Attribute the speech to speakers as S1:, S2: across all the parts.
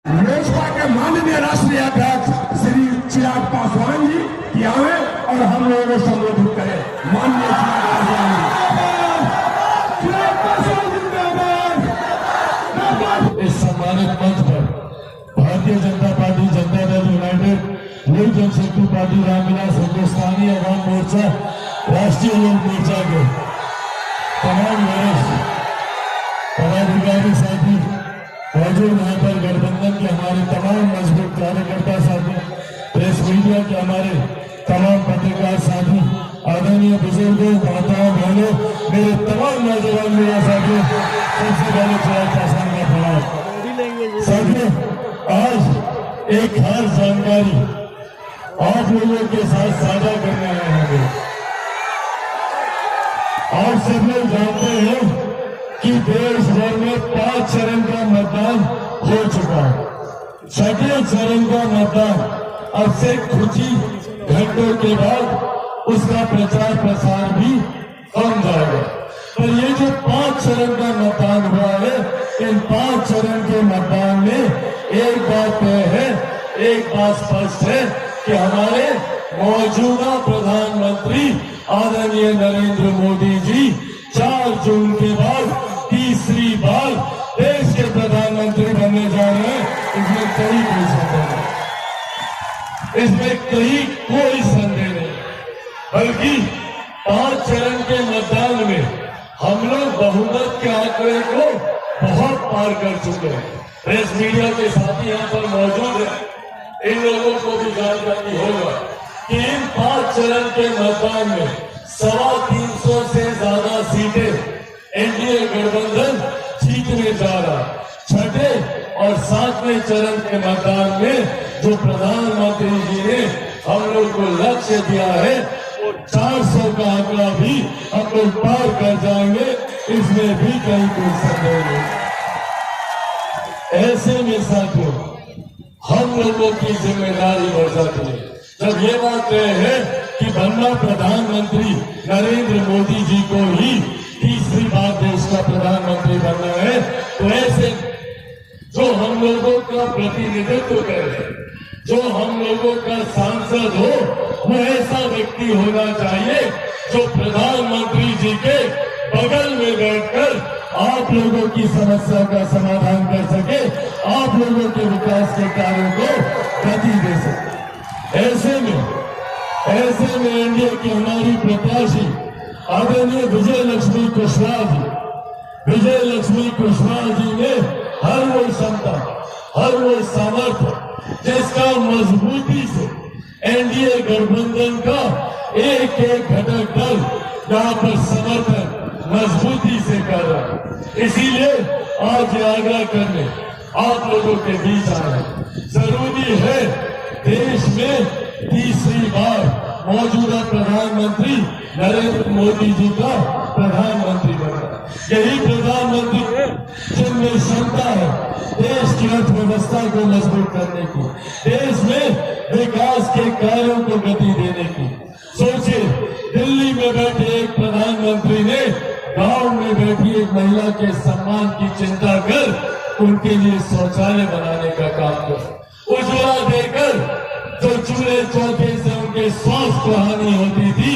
S1: लोजपा के माननीय राष्ट्रीय अध्यक्ष श्री चिराग पासवान जी की आवे और हम लोगों को संबोधित करें। माननीय चिराग पासवान जिंदाबाद।
S2: इस सम्मानित मंच पर भारतीय जनता पार्टी, जनता दल यूनाइटेड, लोक जनशक्ति पार्टी, रामविलास हिंदुस्तानी अवाम मोर्चा, राष्ट्रीय लोक मोर्चा के तमाम वरिष्ठ पदाधिकारी साथी मौजूद यहाँ पर, गठबंधन के हमारे तमाम मजबूत कार्यकर्ता साथी, प्रेस मीडिया के हमारे तमाम पत्रकार साथी, आदरणीय बुजुर्गों, माताओं, बहनों, मेरे तमाम नौजवान मीडिया साथियों, सबसे पहले चिराग पासवान का प्रणाम। साथियों, आज एक खास जानकारी आप लोगों के साथ साझा करने आए हैं। आप सब लोग जानते हैं कि देश भर में 5 चरण का मतदान हो चुका है। छठे चरण का मतदान अब से कुछ ही घंटों के बाद उसका प्रचार प्रसार भी कम जाएगा। पर ये जो 5 चरण का मतदान हुआ है, इन 5 चरण के मतदान में एक बात तय है, एक बात स्पष्ट है कि हमारे मौजूदा प्रधानमंत्री आदरणीय नरेंद्र मोदी जी 4 जून के बाद तीसरी बार देश के प्रधानमंत्री बनने जा रहे हैं। इसमें कहीं कोई संदेह नहीं, बल्कि 5 चरण के मतदान में हम लोग बहुमत के आंकड़े को बहुत पार कर चुके हैं। प्रेस मीडिया के साथी यहाँ पर मौजूद है, इन लोगों को भी जानकारी होगा कि इन 5 चरण के मतदान में 350 से ज्यादा सीटें एनडीए गठबंधन जीतने जा रहा है। छठे और 7वें चरण के मतदान में जो प्रधानमंत्री जी ने हम लोग को लक्ष्य दिया है, वो 400 का आंकड़ा भी हम लोग पार कर जाएंगे, इसमें भी कहीं कोई संदेह नहीं। ऐसे में साथियों, हम लोगों की जिम्मेदारी बढ़ जाती है। जब ये बात तय है कि बनना प्रधानमंत्री नरेंद्र मोदी जी को ही तीसरी बार देश का प्रधानमंत्री बनना है, तो ऐसे जो हम लोगों का प्रतिनिधित्व करे, जो हम लोगों का सांसद हो, वो ऐसा व्यक्ति होना चाहिए जो प्रधानमंत्री जी के बगल में बैठकर आप लोगों की समस्या का समाधान कर सके, आप लोगों के विकास के कार्यों को गति दे सके। ऐसे में एनडीए की हमारी प्रत्याशी आदरणीय विजय लक्ष्मी कुशवाहा जी ने हर वो क्षमता, हर वो सामर्थ्य जिसका मजबूती से एनडीए गठबंधन का एक घटक दल यहाँ पर समर्थन मजबूती से कर रहा है। इसीलिए आज ये आग्रह करने आप लोगों के बीच आए। जरूरी है देश में तीसरी बार मौजूदा प्रधानमंत्री नरेंद्र मोदी जी का प्रधानमंत्री बना। यही प्रधानमंत्री जिनमें क्षमता है देश की अर्थव्यवस्था को मजबूत करने की, देश में विकास के कार्यों को गति देने की। सोचिए, दिल्ली में बैठे एक प्रधानमंत्री ने गांव में बैठी एक महिला के सम्मान की चिंता कर उनके लिए शौचालय बनाने का काम कर, उज्ज्वला देकर जो चूल्हे चौके से उनके स्वास्थ्य को हानि होती थी,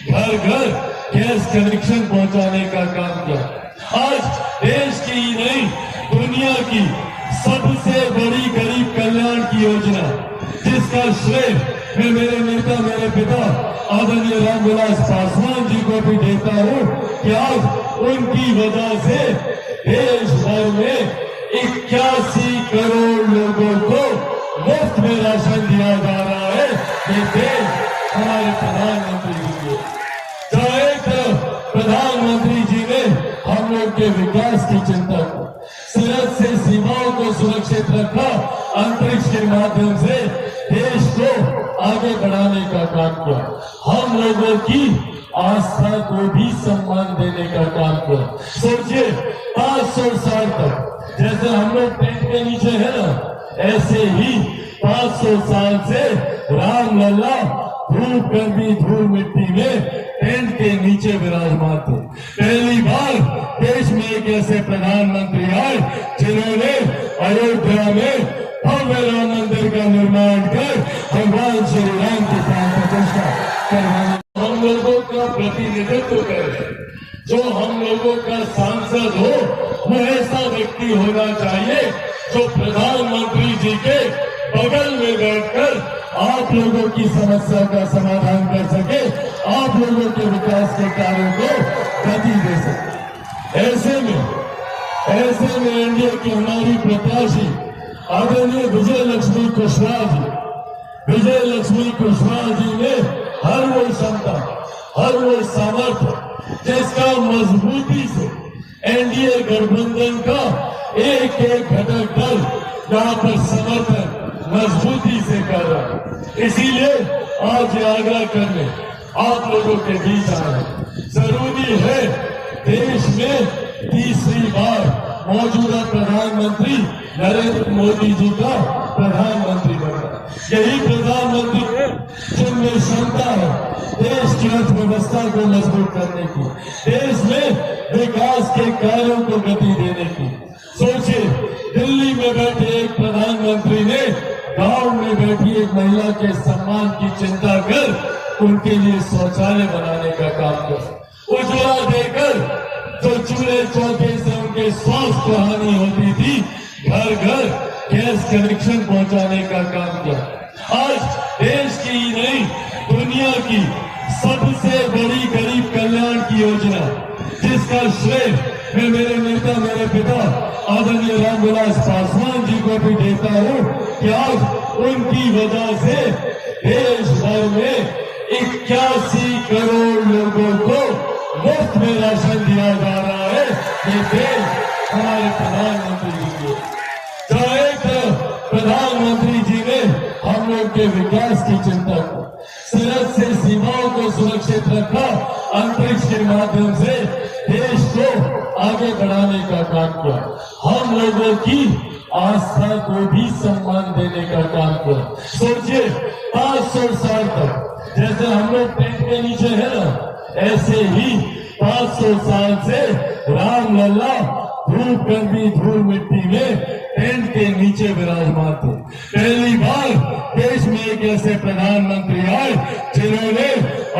S2: घर घर गैस कनेक्शन पहुंचाने का काम किया। आज देश की ही नहीं, दुनिया की सबसे बड़ी गरीब कल्याण की योजना, जिसका श्रेय मैं मेरे नेता, मेरे पिता आदरणीय रामविलास पासवान जी को भी देता हूं कि आज उनकी वजह से देश भर में 81 करोड़ लोगों को मुफ्त में राशन दिया जा रहा है। ये देश हमारे प्रधानमंत्री जी के, जहाँ एक तरफ प्रधानमंत्री जी ने हम लोग के विकास की चिंता की, सरहद से सीमाओं को सुरक्षित रखा, अंतरिक्ष के माध्यम से देश को आगे बढ़ाने का काम किया, हम लोगों की आस्था को भी सम्मान देने का काम किया। सोचिए, 500 साल तक जैसे हम लोग टेंट के नीचे है ना, ऐसे ही 500 साल से राम लल्ला धूप गर्मी धूल मिट्टी में टेंट के नीचे विराजमान थे। पहली बार देश में एक ऐसे प्रधानमंत्री आए जिन्होंने अयोध्या में का निर्माण कर भगवान श्री राम की प्राण प्रतिष्ठा करवाने हम लोगों का प्रतिनिधित्व करे। जो हम लोगों का सांसद हो वो ऐसा व्यक्ति होना चाहिए जो प्रधानमंत्री जी के बगल में बैठकर आप लोगों की समस्या का समाधान कर सके, आप लोगों के विकास के कार्यों को गति दे सके। ऐसे में एनडीए की हमारी प्रत्याशी आदरणीय विजय लक्ष्मी कुशवाहा जी ने हर वो क्षमता, हर वो सामर्थ्य जिसका मजबूती से एनडीए गठबंधन का एक घटक दल यहाँ पर समर्थन मजबूती से कर रहा है। इसीलिए आज ये आग्रह करने आप लोगों के बीच आए। जरूरी है देश में तीसरी बार मौजूदा प्रधानमंत्री नरेंद्र मोदी जी का प्रधानमंत्री बनना। यही प्रधानमंत्री जिनमें क्षमता है देश की अर्थव्यवस्था को मजबूत करने की, देश में विकास के कार्यों को गति देने की। सोचिए, दिल्ली में बैठे एक प्रधानमंत्री ने गांव में बैठी एक महिला के सम्मान की चिंता कर उनके लिए शौचालय बनाने का काम कर, उज्ज्वला देकर जो चूल्हे चौके से उनके स्वास्थ्य को हानि होती थी घर घर गैस कनेक्शन पहुंचाने का काम किया। आज देश की ही नहीं दुनिया की सबसे बड़ी गरीब कल्याण की योजना जिसका श्रेय मैं मेरे नेता, मेरे पिता आदरणीय रामविलास पासवान जी को भी देता हूं कि आज उनकी वजह से देश भर में 81 करोड़ लोगों को मुफ्त में राशन दिया जा रहा है। ये देश हमारे प्रधानमंत्री जी की, जो एक प्रधानमंत्री जी ने हम लोग के विकास की चिंता की, सरहद से सीमाओं को सुरक्षित रखा, अंतरिक्ष के माध्यम से देश को आगे बढ़ाने का काम किया, हम लोगों की आस्था को भी सम्मान देने का काम किया। सोचिए 500 साल तक जैसे हम लोग टेंट के नीचे है ना, ऐसे ही 500 साल से रामलला धूप गर्मी धूल मिट्टी में टेंट के नीचे विराजमान थे। पहली बार देश में एक ऐसे प्रधानमंत्री आए जिन्होंने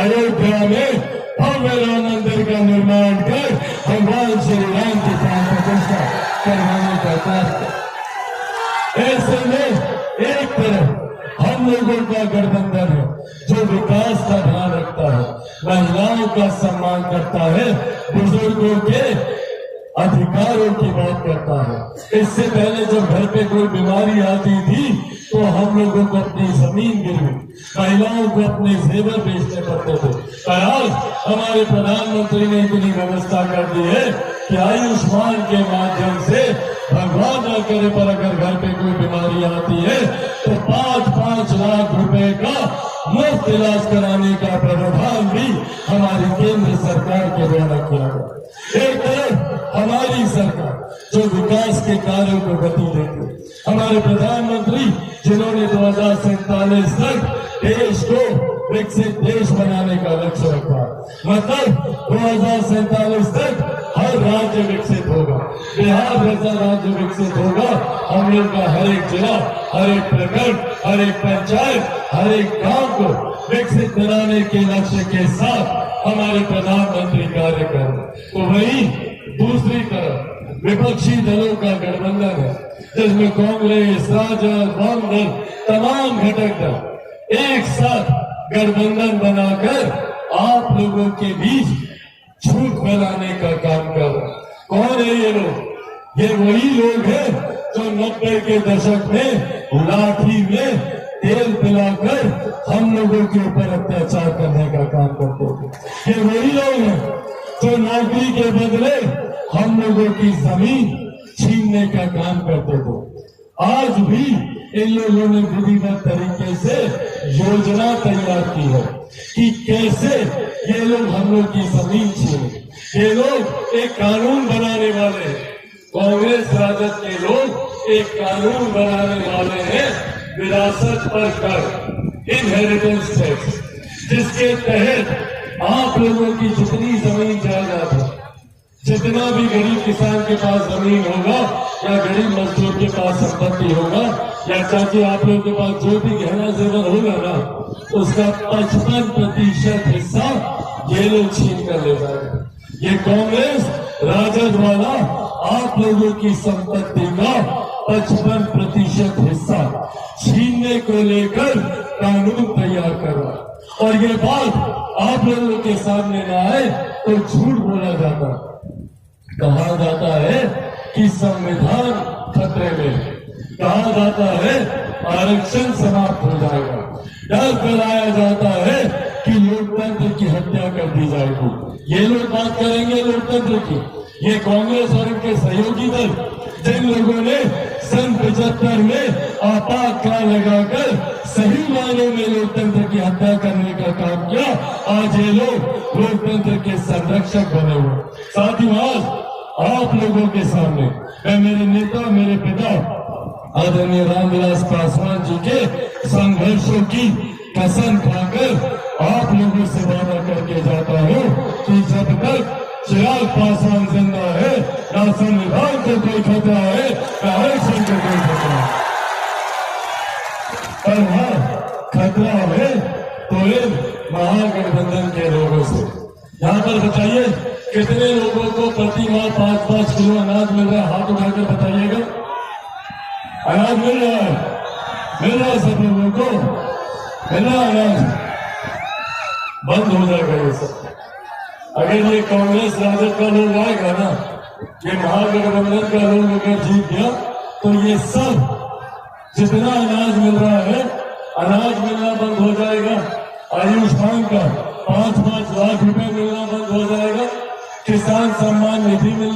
S2: अयोध्या में भव्य राम मंदिर का निर्माण कर भगवान श्री राम की प्राण प्रतिष्ठा करवाने का कार्य किया। ऐसे में एक तरफ हम लोगों का गठबंधन है जो विकास का ध्यान रखता है, महिलाओं का सम्मान करता है, बुजुर्गों के अधिकारों की बात करता है। इससे पहले जब घर पे कोई बीमारी आती थी तो हम लोगों को अपनी जमीन गिरवी, महिलाओं को अपने जेवर बेचने पड़ते थे। पर आज हमारे प्रधानमंत्री ने इतनी व्यवस्था कर दी है कि आयुष्मान के माध्यम से भगवान न करे पर अगर घर पे कोई बीमारी आती है तो 5-5 लाख रुपए का मुफ्त इलाज कराने का प्रावधान भी हमारी केंद्र सरकार के द्वारा किया गया। एक तरफ हमारी सरकार जो विकास के कार्यों को गति देती, हमारे प्रधानमंत्री जिन्होंने 2047 तक देश को विकसित देश बनाने का लक्ष्य रखा, मतलब 2047 तक हर राज्य विकसित होगा, बिहार जैसा राज्य विकसित होगा। हम लोग का हर एक जिला, हर एक प्रखंड, हर एक पंचायत, हर एक गांव को विकसित बनाने के लक्ष्य के साथ हमारे प्रधानमंत्री कार्य कर रहे। तो वही दूसरी तरफ विपक्षी दलों का गठबंधन है जिसमें कांग्रेस, राजद, वाम दल, तमाम घटक दल एक साथ गठबंधन बनाकर आप लोगों के बीच झूठ फैलाने का काम कर रहे हैं। कौन है ये लोग? ये वही लोग हैं जो 90 के दशक में लाठी में तेल पिलाकर हम लोगों के ऊपर अत्याचार करने का काम करते थे। ये वही लोग हैं जो नौकरी के बदले हम लोगों की जमीन छीनने का काम करते थे। आज भी इन लोगों ने विधिवत तरीके से योजना तैयार की है कि कैसे ये लोग हम लोग की जमीन छीने। ये लोग एक कानून बनाने वाले हैं, कांग्रेस राजद के लोग एक कानून बनाने वाले हैं, विरासत पर कर, इनहेरिटेंस टैक्स, जिसके तहत आप लोगों की जितनी जमीन जायदाद है, जितना भी गरीब किसान के पास जमीन होगा या गरीब मजदूर के पास संपत्ति होगा या चाची आप लोगों के पास जो भी गहना जेवर होगा ना, उसका 55% हिस्सा ये लोग छीन कर ले जाएंगे। ये कांग्रेस राजद वाला आप लोगों की संपत्ति का 55% हिस्सा छीनने को लेकर कानून तैयार कर रहा है। और ये बात आप लोगों के सामने ना आए तो झूठ बोला जाता है। कहा जाता है कि संविधान खतरे में है, कहा जाता है आरक्षण समाप्त हो जाएगा, डर फैलाया जाता है कि लोकतंत्र की हत्या कर दी जाएगी। ये लोग बात करेंगे लोकतंत्र की। ये कांग्रेस और इनके सहयोगी दल जिन लोगों ने सन 75 में आपातकाल लगाकर सही मायनों में लोकतंत्र की हत्या करने का काम किया, आज ये लोग लोकतंत्र के संरक्षक बने हुए। साथियों, आज आप लोगों के सामने मैं मेरे नेता, मेरे पिता आदरणीय रामविलास पासवान जी के संघर्षों की कसम खाकर आप लोगों से वादा करके जाता हूं कि जब तक चिराग पासवान जिंदा है, ना संविधान को कोई खतरा है, ना आरक्षण को कोई खतरा है। पर हाँ, खतरा है तो इन महागठबंधन के लोगों से। यहाँ पर बताइए कितने लोगों को प्रति माह 5-5 किलो अनाज मिल रहा है? हाथ उठाकर बताइएगा। अनाज मिल रहा है? मिल रहा है सब लोगों को? मिल रहा है अनाज? बंद हो जाएगा ये सब। अगर ये कांग्रेस राजद का लोग आएगा ना, ये महागठबंधन का लोग अगर जीत गया तो ये सब जितना अनाज मिल रहा है, अनाज मिलना बंद हो जाएगा। आयुष्मान का 5-5 लाख रुपए मिलना बंद हो जाएगा। किसान सम्मान निधि मिलना